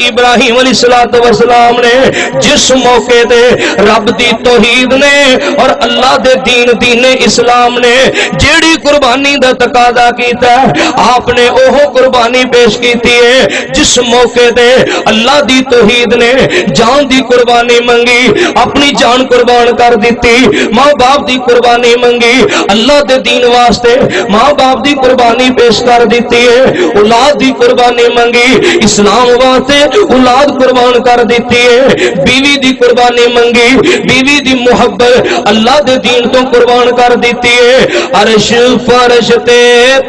ابراہیم علیہ السلام نے جس موقع دے رب دی توحید نے اور اللہ دے دین اسلام نے جیڑی قربانی دا تقاضا کیتا ہے آپ نے اوہ قربانی پیش کیتی ہے جس موقع دے اللہ دی توحید نے جان دی قربانی منگی اپنی جان قربان کر دیتی ماں باپ دی قربانی منگی اللہ دے دین واسطے ماں باپ دی قربانی پیش کر دیتی ہے اولاد دی قربانی منگی اسلام واسطے اولاد قربان کر دیتی ہے بیوی دی قربانی منگی بیوی دی محبت اللہ دے دین تو قربان کر دیتی ہے عرش فرش تے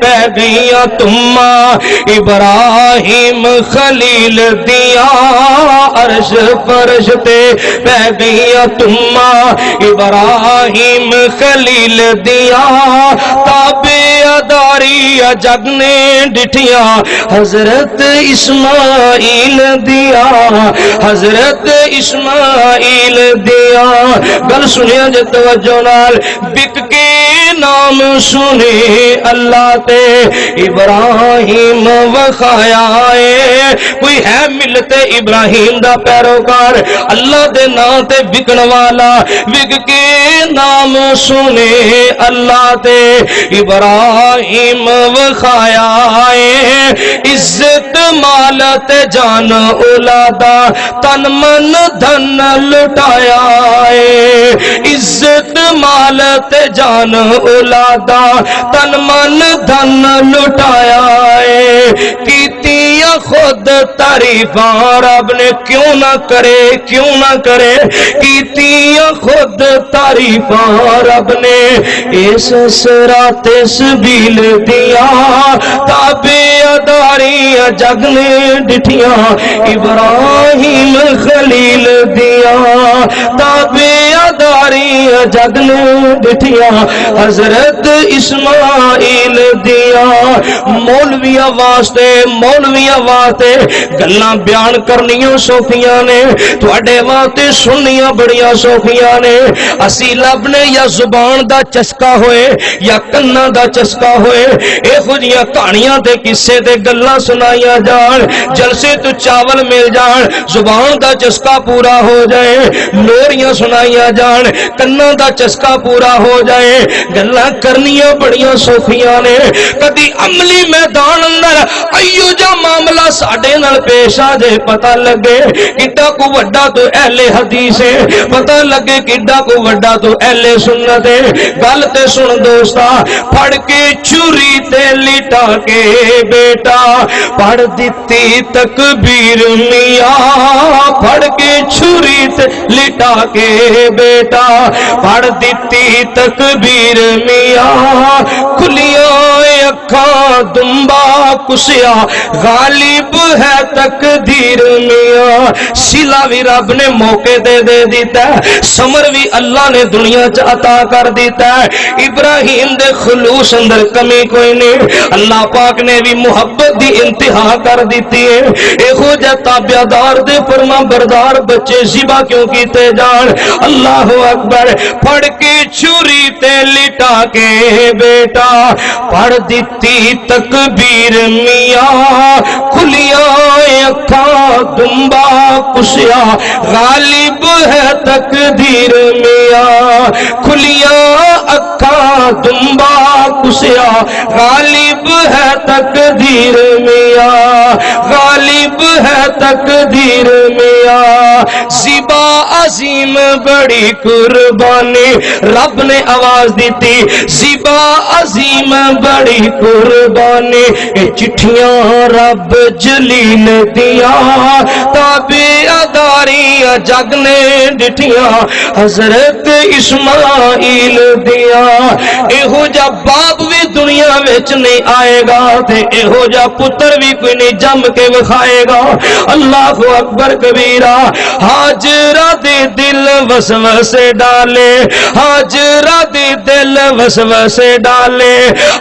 پہ گئیاں تما ابراہیم خلیل دیا عرش فرش تے پہ گئیاں تما ابراہیم خلیل دیا تابع اداری جگ نے ڈٹھیاں حضرت اسماعیل دیا حضرت اسماعیل دیا گل سنیا جے توجہ نال بک کے نام سنے اللہ تے ابراہیم وخایا ہے کوئی ہے ملت ابراہیم دا پیروکار اللہ دے نام تے بکن والا بک کے نام سنے اللہ تے ابراہیم وخایا ہے عزت مالت جان اولادا تن من دھن لٹایا ہے عزت مالت جان اولادا تن من دھن لٹایا ہے کیتیاں خود تعریفاں رب نے کیوں نہ کرے کیتیاں خود تعریفاں رب نے اس صراط سبیل دیا تابع اداری جگ نے ڈٹھیاں ابراہیم خلیل دیا تابع اداری جگ نے ڈٹھیاں حضرت اسماعیل دیا مولویاں واسطے گلاں بیان کرنیاں سوکھیاں نے تواڈے واسطے سننیاں بڑیاں سوکھیاں نے اسی لب نے یا زبان دا چسکا ہوئے یا کناں دا چسکا ہوئے ایہو جیاں کہانیاں تے قصے تے گلاں سنائیاں جان جلسے تو چاول مل جان زبان دا چسکا پورا ہو جائے لوریاں سنائیاں جان کناں دا چسکا پورا ہو جائے گلاں کرنیاں بڑیاں سوکھیاں نے کدی عملی میدان اندر ایو جا معاملہ ساڈے نال پیش آ جائے پتہ لگے کڈا کو وڈا تو اہل حدیث ہے پتہ لگے کڈا کو وڈا تو اہل سنت ہے گل تے سن دوستا پھڑ کے چوری تے لٹا کے بیٹا پڑھ دیتی تکبیر میاں پھڑ کے چھری تے لٹا کے بیٹا پڑھ دیتی تکبیر میاں کھلیاں اکھاں دمبا کسیا غالب ہے تقدیر میاں سلا بھی رب نے موقع دے دیتا ہے سمر بھی اللہ نے دنیا چ عطا کر دیتا ہے ابراہیم دے خلوص اندر کمی کوئی نہیں اللہ پاک نے بھی محبت دی انتہا کر دیتی ہے ایہو جا تابعدار دے فرما بردار بچے ذبح کیوں کیتے جان اللہ اکبر پڑھ کے چوری تے لٹا کے بیٹا پڑھ دیتی تکبیر میاں کھلیاں اکھاں دمبا کسیا غالب ہے تقدیر میاں کھلیاں اکھاں دمبا کسیا غالب ہے تقدیر میاں غالب ہے تقدیر میاں زیبا عظیم بڑی قربانی رب نے آواز دیتی زیبا عظیم بڑی قربانی چٹھیاں رب جلیل دیا تابع اداری جگ نے ڈٹھیاں حضرت اسماعیل دیا ایہو جا باپ بھی دنیا وچ نہیں آئے گا تے ایہو جا پتر بھی کوئی نہیں جم کے وکھائے گا اللہ اکبر کبیرہ ہاجرہ دے دل وسوسے ڈالے ہاجرہ دے دل وسوسے ڈالے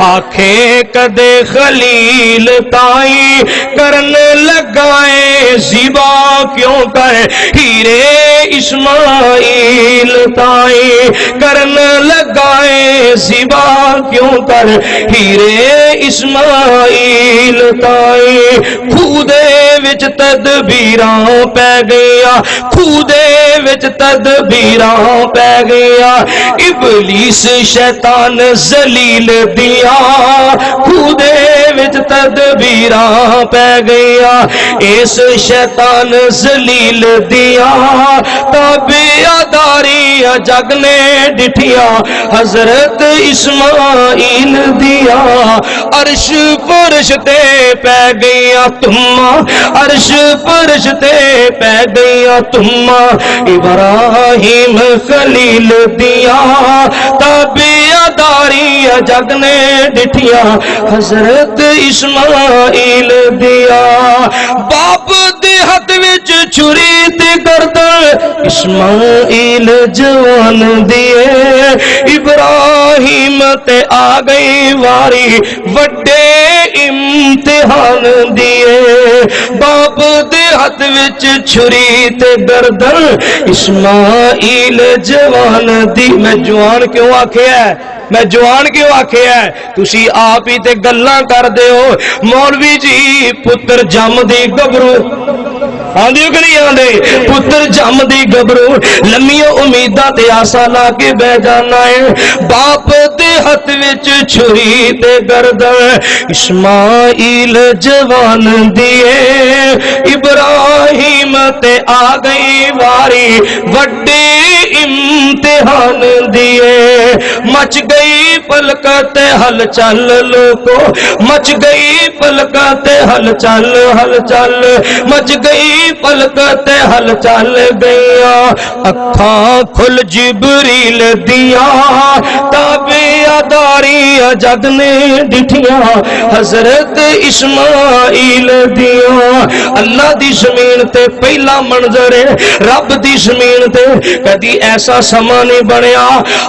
آنکھیں کدے خلیل تائی کرنے لگائے زیبا क्यों कर हीरे इस्माइल ताई करन लगाए सिवा क्यों कर हीरे इस्माइल ताई खूदे विच तदबीरां पै गईयां खूदे विच तदबीरां पै गईयां इबलीस शैतान जलील दिया खूदे विच तदबीरां पै गईयां इस शैतान जलील दिया ताबियादारी जग ने डिठिया हजरत इस्माइल दिया अर्श फर्श ते पै गईयां तुमा अर्श फर्श ते पै गईयां तुमा इब्राहिम खलील दिया ताबियादारी जग ने डिठिया हजरत इस्माइल दिया बाप दे हथ विच छुरी ते गर्दन इस्माइल जवान दिए इब्राहिम ते आ गई वारी वड्डे इम्तिहान दिए बाप दे हथ विच छुरी ते गर्दन इस्माइल जवान दी मैं जवान क्यों आखिया मैं जवान क्यों आखिया तुसी आप ही ते गल्लां करदे हो मौलवी जी पुत्र जमदी गबरू आंदी कि नहीं आंदे पुत्र जमदी गबरू लम्मियां उम्मीदां ते आसा ला के बह जाना है बाप दे हथ विच छुरी ते गर्दन इस्माइल जवान दिए इब्राहिम ते आ गई वारी वड्डे इम्तिहान दिए मच गई पलकत हलचल लोको मच गई पलकत हलचल हलचल मच गई पलकत हलचल गईया अखां खुल जिबरील दिया ताबियादारी जग ने डिठिया हजरत इस्माइल दिया अल्लाह दी जमीन ते पहला मंजर है रब दी जमीन ते कदी ऐसा समा नहीं बनया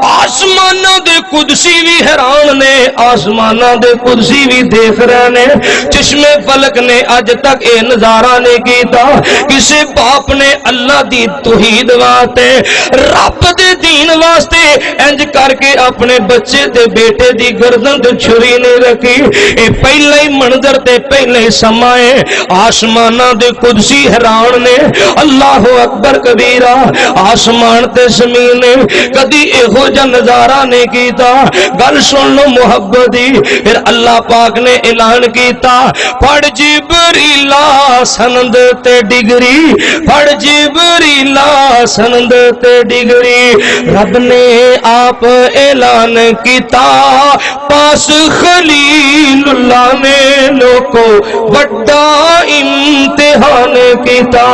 आसमानां दे कुदसी भी हैरान ने आसमानां दे कुदसी भी देख रहे ने चश्मे फलक ने अज तक ये नजारा नहीं कीता किसी बाप ने अल्लाह दी तौहीद वास्ते रब दे दीन वास्ते इंज करके अपने बच्चे ते बेटे दी गर्दन ते छुरी नहीं रखी ये पहला ही मंजर ते पहले ही समा है आसमानां दे कुदसी हैरान ने अल्लाह अकबर कबीरा आसमान ते जमीन ने कदी इहो जिहा नजारा नहीं कीता गल सुन लो मुहब्बत दी फिर अल्लाह पाक ने ऐलान कीता पढ़ जिबरीला सनद ते डिगरी पढ़ जिबरीला सनद ते डिगरी रब ने आप ऐलान कीता पास खलीलुल्लाह ने लोको बड़ा इम्तिहान कीता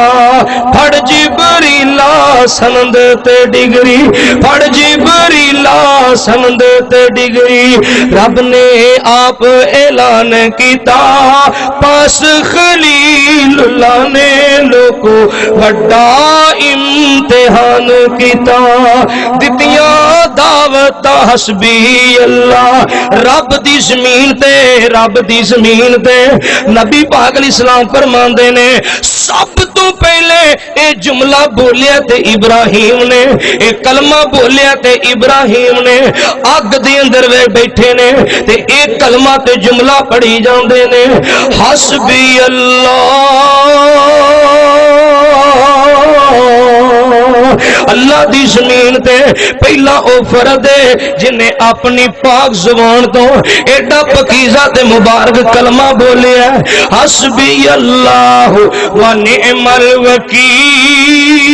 पढ़ जिबरीला सनद ते डिगरी पढ़ जिबरीला सनद ते डिगरी रब ने आप ऐलान कीता पास खलीलुल्लाह ने लोको बड़ा इम्तिहान कीता दितियां दावत हसबी अल्लाह रब दी जमीन ते नबी पाक अलैहिस्सलाम फरमांदे ने सब तो पहले ये जुमला बोलिया ते इब्राहिम ने एक कलमा बोलिया ते इब्राहिम ने अग दे अंदर वे बैठे ने ते एक कलमा ते जुमला पढ़ी जांदे ने हसबी अल्लाह दी जमीन ते पहला ओ फर्द है जिन्हें अपनी पाक जुबान तो एडा पकीज़ा ते मुबारक कलमा बोलिया हसबी अल्लाह व निअमल वकील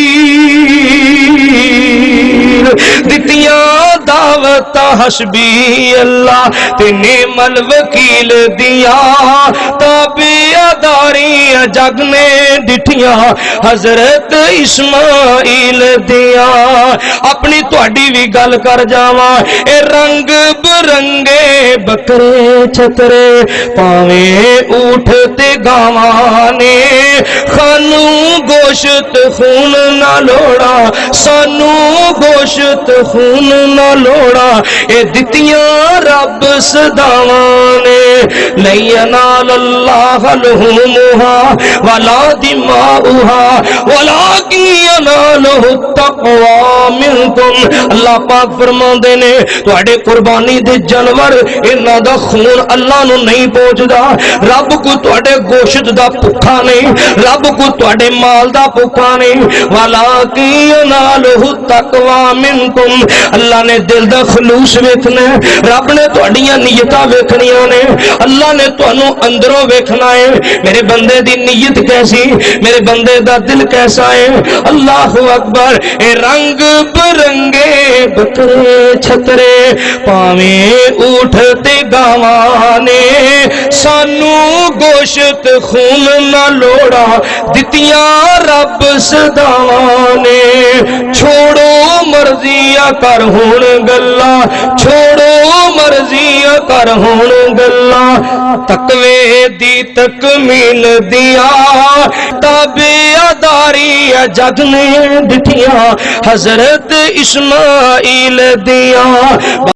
दितियां दावत हसबी अल्लाह ते निअमल वकील दिया ताबियादारी जग ने डिठिया हजरत इस्माइल दिया अपने अपनी तुहाडी भी गल कर जावां ए रंग बिरंगे बकरे छतरे पावे ऊठ ते गावां ने खानू गोश्त खून ना लोड़ा सानू गोश्त खून ना लोड़ा ए दितियां रब सदावां ने नहीं यनाल अल्लाह लहुमुहा वला दिमाउहा वलाकिन यनालहु तक़वा मिनकुम। अल्लाह पाक फरमाते ने तुहाडे कुर्बानी दे जानवर इन्हां दा खून अल्लाह नूं नहीं पहुंचदा। रब को तुहाडे गोश्त दा भुखा नहीं, रब को तुहाडे माल दा भुखा नहीं। वलाकिन यनालहु तक़वा मिनकुम। अल्लाह ने दिल दा खलूस वेखना है, रब ने तुहाडीआं नीयतां वेखणियां ने, अल्लाह ने तुहानूं अंदरों वेखना है मेरे बंदे दी नीयत कैसी, मेरे बंदे दा दिल कैसा है। अल्लाहु अकबर। ए रंग बिरंगे बकरे छतरे पावे ऊठ ते गावां ने सानू गोश्त खून ना लोड़ा दितियां रब सदावां ने। छोड़ो मर्जियां कर हुण गल्ला, छोड़ो मर्जियां कर हुण गल्ला तकवे दी तकमील दिया ताबेदारी जग ने दिठिया हजरत इस्माइल दिया।